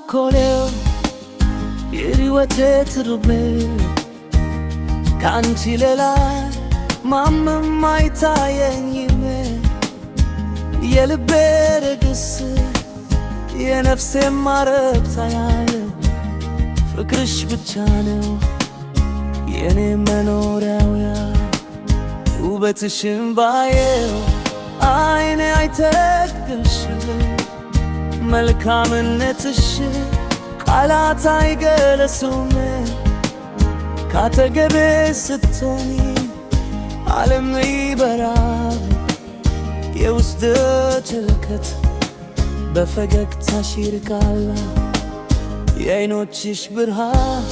ቸኮሌው የሕይወቴ ትርጉም ካንቺ ሌላ ማንም አይታየኝም። የልቤ ርግስ የነፍሴ ማረፊያ ፍቅርሽ ብቻ ነው የኔ መኖሪያው። ውበትሽን ባየው አይኔ አይጠግብሽም፣ መልካምነትሽ ቃላት አይገለጹም። ካጠገቤ ስትሆኚ ዓለም ይበራል፣ የውስጥ ጭንቀት በፈገግታሽ ይርቃል። የዓይኖችሽ ብርሃን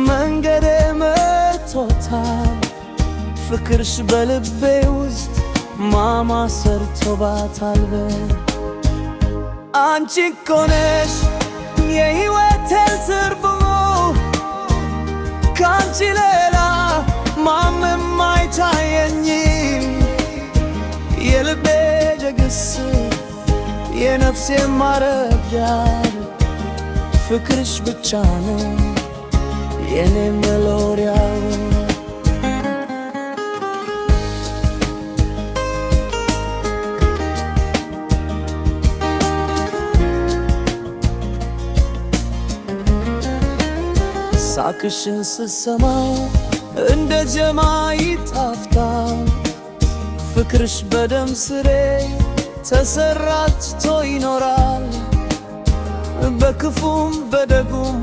መንገዴ መርቶታል፣ ፍቅርሽ በልቤ ውስጥ ማማ ሰርቶባታል። አንቺ እኮ ነሽ የሕይወቴ ትርጉም፣ ካንቺ ሌላ ማንም አይታየኝም። የልቤ ጀግስ የነፍሴ ማረፊያ ፍቅርሽ ብቻ ነው የኔ መኖሪያው። ሳቅሽን ስሰማው እንደ ዜማ ይጣፍጣል፣ ፍቅርሽ በደም ስሬ ተሰራጭቶ ይኖራል። በክፉም በደጉም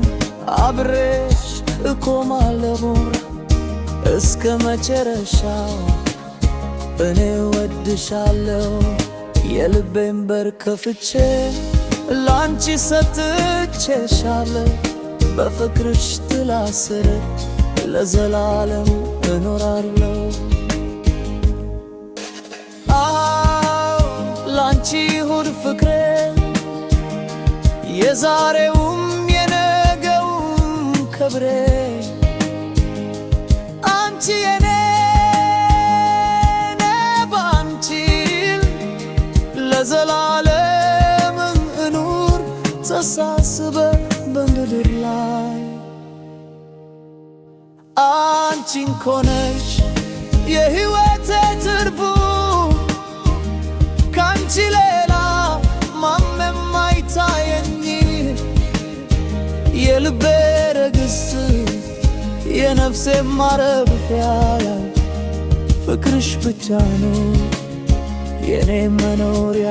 አብሬሽ እቆማለሁ እስከ መጨረሻው እኔ ወድሻለሁ። የልቤን በር ከፍቼ ላንቺ ሰጥቼሻለሁ፣ በፍቅርሽ ጥላ ስር ለዘላለም እኖራለሁ። ላንቺ ይሁን ፍቅሬ የዛሬውም የነገውም ክብሬ፣ አንቺ የኔ ባንቺ ለዘላለም እኑር ተሳስበን በምድር ላይ። አንቺ እኮ ነሽ የሕይወቴ ትርጉም፣ ካንቺ ሌላ ማንም አይታየኝም። የልቤ ርግስ የነፍሴ ማረፊያ ፍቅርሽ ብቻ ነው የኔ መኖሪያ።